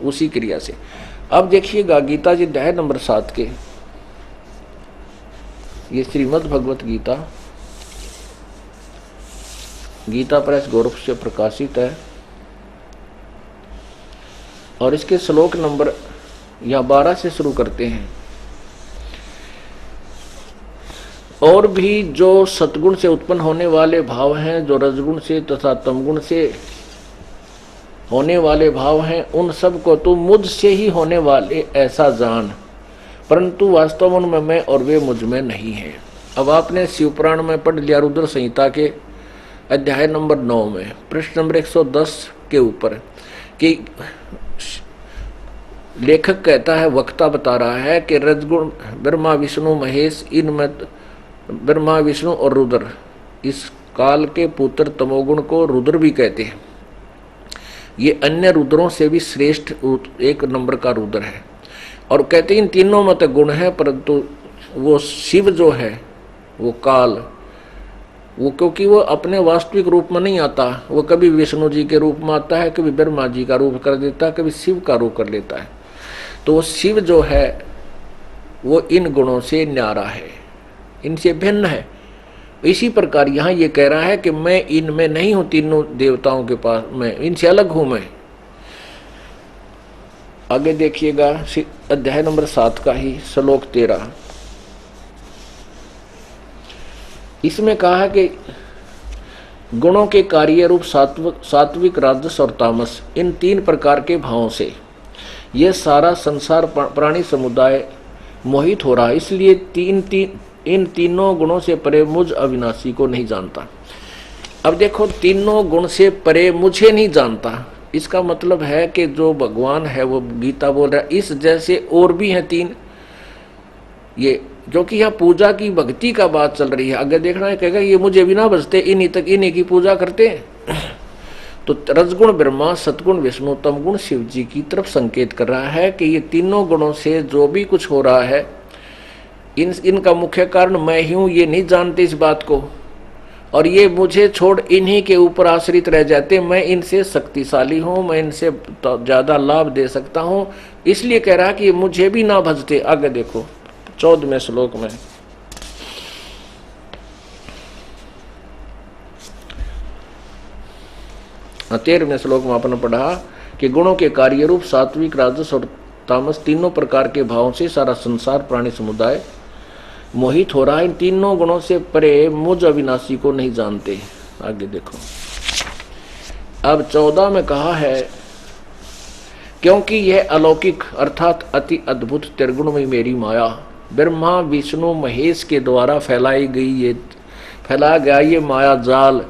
उसी क्रिया से। अब देखिएगा गीता जी अध्याय नंबर 7 के, ये श्रीमद् भगवत गीता, गीता प्रेस गोरख से प्रकाशित है और इसके श्लोक नंबर या 12 से शुरू करते हैं। और भी जो सतगुण से उत्पन्न होने वाले भाव हैं, जो रजगुण से तथा तमगुण से होने वाले भाव हैं, उन सब को तू मुझसे ही होने वाले ऐसा जान, परंतु वास्तव उनमें मैं और वे मुझ में नहीं है। अब आपने शिवपुराण में पढ़ लिया रुद्र संहिता के अध्याय नंबर 9 में प्रश्न नंबर 110 के ऊपर कि लेखक कहता है, वक्ता बता रहा है कि रजगुण ब्रह्मा विष्णु महेश, इनमें ब्रह्मा विष्णु और रुद्र, इस काल के पुत्र तमोगुण को रुद्र भी कहते हैं। ये अन्य रुद्रों से भी श्रेष्ठ एक नंबर का रुद्र है और कहते हैं इन तीनों में तो गुण है, परंतु वो शिव जो है वो काल, वो क्योंकि वो अपने वास्तविक रूप में नहीं आता, वो कभी विष्णु जी के रूप में आता है, कभी ब्रह्मा जी का रूप कर देता है, कभी शिव का रूप कर लेता है। तो वो शिव जो है वो इन गुणों से न्यारा है, इनसे भिन्न है। इसी प्रकार यहाँ ये कह रहा है कि मैं इनमें नहीं हूं, तीनों देवताओं के पास मैं इनसे अलग हूं। मैं आगे देखिएगा अध्याय नंबर 7 का ही श्लोक 13, इसमें कहा है कि गुणों के कार्य रूप सात्विक राजस और तामस, इन 3 प्रकार के भावों से यह सारा संसार प्राणी समुदाय मोहित हो रहा है, इसलिए इन तीनों गुणों से परे मुझ अविनाशी को नहीं जानता। अब देखो, तीनों गुण से परे मुझे नहीं जानता, इसका मतलब है कि जो भगवान है वो गीता बोल रहा है इस जैसे और भी हैं 3, ये जो कि यहाँ पूजा की भक्ति का बात चल रही है। आगे देखना है, कहेगा ये मुझे भी ना बचते, इन्हीं तक इन्हीं की पूजा करते हैं। तो रजगुण ब्रह्मा, सतगुण विष्णु, तमगुण शिव जी की तरफ संकेत कर रहा है कि ये तीनों गुणों से जो भी कुछ हो रहा है इनका मुख्य कारण मैं ही हूं, ये नहीं जानते इस बात को, और ये मुझे छोड़ इन्हीं के ऊपर आश्रित रह जाते। मैं इनसे शक्तिशाली हूं, मैं इनसे ज्यादा लाभ दे सकता हूं, इसलिए कह रहा कि मुझे भी ना भजते। आगे देखो 14वें श्लोक में, हाँ 13वें श्लोक में आपने पढ़ा कि गुणों के कार्य रूप सात्विक राजस और तामस, तीनों प्रकार के भावों से सारा संसार प्राणी समुदाय मोहित हो रहा है। इन तीनों गुणों से परे मुझ अविनाशी को नहीं जानते। आगे देखो, अब 14 में कहा है, क्योंकि यह अलौकिक अर्थात अति अद्भुत त्रिगुणमयी मेरी माया ब्रह्मा विष्णु महेश के द्वारा फैलाया गया ये माया जाल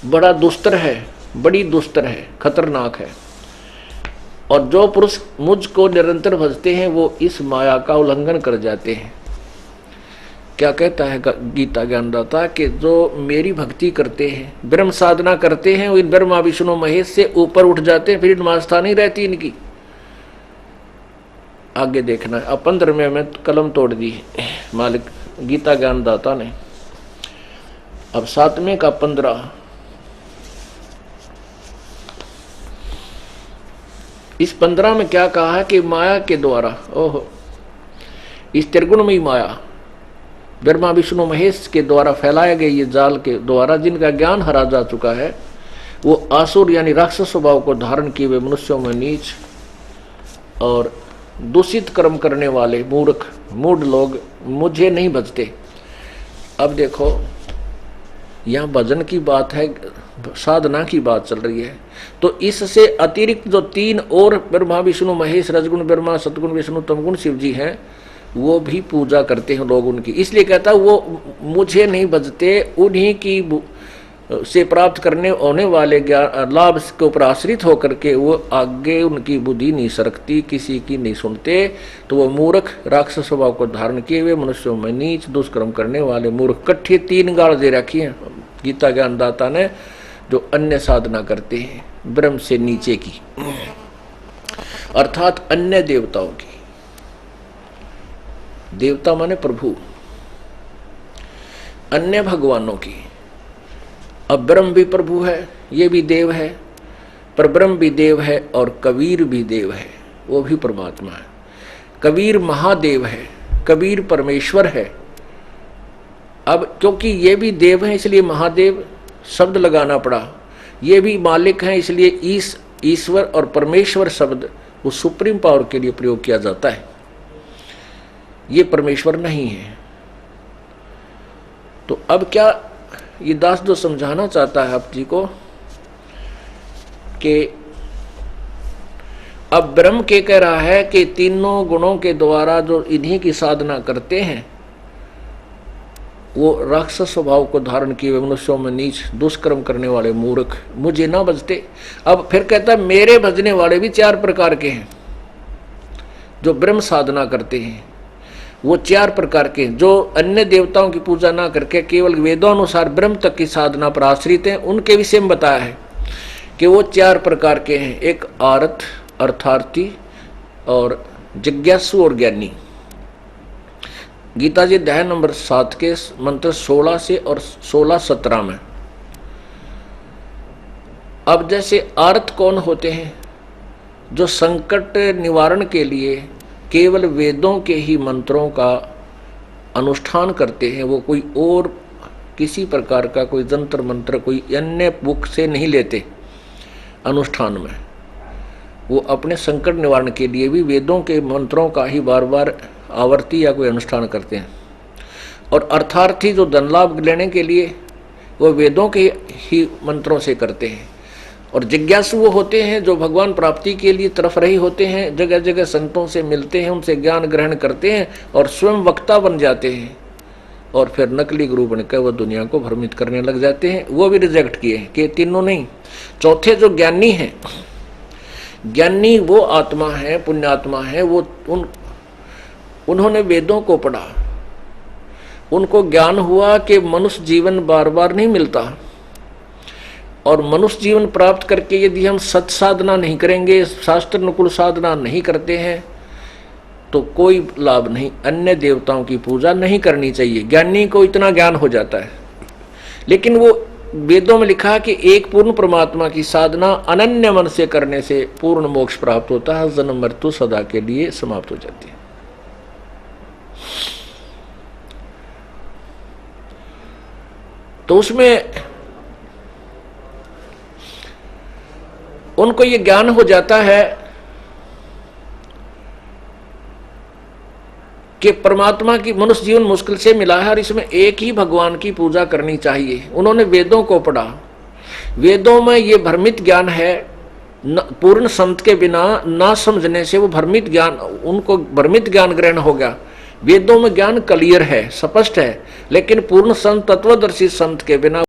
बड़ा दुस्तर है, बड़ी दुस्तर है, खतरनाक है, और जो पुरुष मुझको निरंतर भजते हैं वो इस माया का उल्लंघन कर जाते हैं। क्या कहता है गीता ज्ञानदाता कि जो मेरी भक्ति करते हैं, ब्रह्म साधना करते हैं, वो इन ब्रह्मा विष्णु महेश से ऊपर उठ जाते हैं, फिर इनमें आस्था नहीं रहती इनकी। आगे देखना, अब 15वें में कलम तोड़ दी मालिक गीता ज्ञानदाता ने। अब 7वें का 15, इस 15 में क्या कहा है कि माया के द्वारा, ओहो, इस त्रिगुणमयी माया ब्रह्मा विष्णु महेश के द्वारा फैलाए गए ये जाल के द्वारा जिनका ज्ञान हरा जा चुका है, वो आसुर यानी राक्षस स्वभाव को धारण किए हुए मनुष्यों में नीच और दूषित कर्म करने वाले मूर्ख मूढ़ लोग मुझे नहीं भजते। अब देखो, यहाँ भजन की बात है, साधना की बात चल रही है, तो इससे अतिरिक्त जो 3 और ब्रह्मा विष्णु महेश, रजगुण ब्रह्मा, सतगुण विष्णु, तमगुण शिव जी हैं, वो भी पूजा करते हैं लोग उनकी। इसलिए कहता वो मुझे नहीं भजते, उन्हीं की से प्राप्त करने होने वाले ज्ञान लाभ के ऊपर आश्रित होकर के वो आगे उनकी बुद्धि नहीं सरकती, किसी की नहीं सुनते, तो वो मूर्ख राक्षस स्वभाव को धारण किए हुए मनुष्यों में नीच दुष्कर्म करने वाले मूर्ख, कट्ठे 3 गाड़ दे रखी हैं गीता ज्ञानदाता ने, जो अन्य साधना करते हैं ब्रह्म से नीचे की, अर्थात अन्य देवताओं की। देवता माने प्रभु, अन्य भगवानों की। अब ब्रह्म भी प्रभु है, ये भी देव है, पर ब्रह्म भी देव है और कबीर भी देव है। वो भी परमात्मा है। कबीर महादेव है, कबीर परमेश्वर है। अब क्योंकि ये भी देव है इसलिए महादेव शब्द लगाना पड़ा, ये भी मालिक हैं इसलिए ईश्वर और परमेश्वर शब्द वो सुप्रीम पावर के लिए प्रयोग किया जाता है। ये परमेश्वर नहीं है। तो अब क्या ये दास जो समझाना चाहता है आप जी को कि अब ब्रह्म के कह रहा है कि तीनों गुणों के द्वारा जो इन्हीं की साधना करते हैं वो राक्षस स्वभाव को धारण किए हुए मनुष्यों में नीच दुष्कर्म करने वाले मूर्ख मुझे ना भजते। अब फिर कहता है मेरे भजने वाले भी 4 प्रकार के हैं। जो ब्रह्म साधना करते हैं वो 4 प्रकार के हैं। जो अन्य देवताओं की पूजा ना करके केवल वेदोनुसार ब्रह्म तक की साधना पर आश्रित हैं, उनके विषय में बताया है कि वो 4 प्रकार के हैं। एक आरत, अर्थार्थी और जिज्ञासु और ज्ञानी। गीता जी अध्याय नंबर 7 के मंत्र 16 से और 16-17 में। अब जैसे आर्त कौन होते हैं? जो संकट निवारण के लिए केवल वेदों के ही मंत्रों का अनुष्ठान करते हैं। वो कोई और किसी प्रकार का कोई जंत्र मंत्र कोई अन्य बुक से नहीं लेते अनुष्ठान में। वो अपने संकट निवारण के लिए भी वेदों के मंत्रों का ही बार बार आवर्ती या कोई अनुष्ठान करते हैं। और अर्थार्थी जो धन लाभ लेने के लिए वो वेदों के ही मंत्रों से करते हैं। और जिज्ञासु वो होते हैं जो भगवान प्राप्ति के लिए तरफ रही होते हैं, जगह जगह संतों से मिलते हैं, उनसे ज्ञान ग्रहण करते हैं और स्वयं वक्ता बन जाते हैं और फिर नकली गुरु बनकर वो दुनिया को भ्रमित करने लग जाते हैं। वो भी रिजेक्ट किए कि तीनों नहीं। चौथे जो ज्ञानी हैं, ज्ञानी वो आत्मा है, पुण्यात्मा है। वो उन्होंने वेदों को पढ़ा, उनको ज्ञान हुआ कि मनुष्य जीवन बार बार नहीं मिलता और मनुष्य जीवन प्राप्त करके यदि हम सत साधना नहीं करेंगे, शास्त्र अनुकूल साधना नहीं करते हैं तो कोई लाभ नहीं। अन्य देवताओं की पूजा नहीं करनी चाहिए। ज्ञानी को इतना ज्ञान हो जाता है। लेकिन वो वेदों में लिखा कि एक पूर्ण परमात्मा की साधना अनन्य मन से करने से पूर्ण मोक्ष प्राप्त होता है, जन्म मृत्यु सदा के लिए समाप्त हो जाती है। तो उसमें उनको ये ज्ञान हो जाता है कि परमात्मा की मनुष्य जीवन मुश्किल से मिला है और इसमें एक ही भगवान की पूजा करनी चाहिए। उन्होंने वेदों को पढ़ा, वेदों में ये भ्रमित ज्ञान है। पूर्ण संत के बिना ना समझने से वो भ्रमित ज्ञान, उनको भ्रमित ज्ञान ग्रहण हो गया। वेदों में ज्ञान क्लियर है, स्पष्ट है, लेकिन पूर्ण संत तत्वदर्शी संत के बिना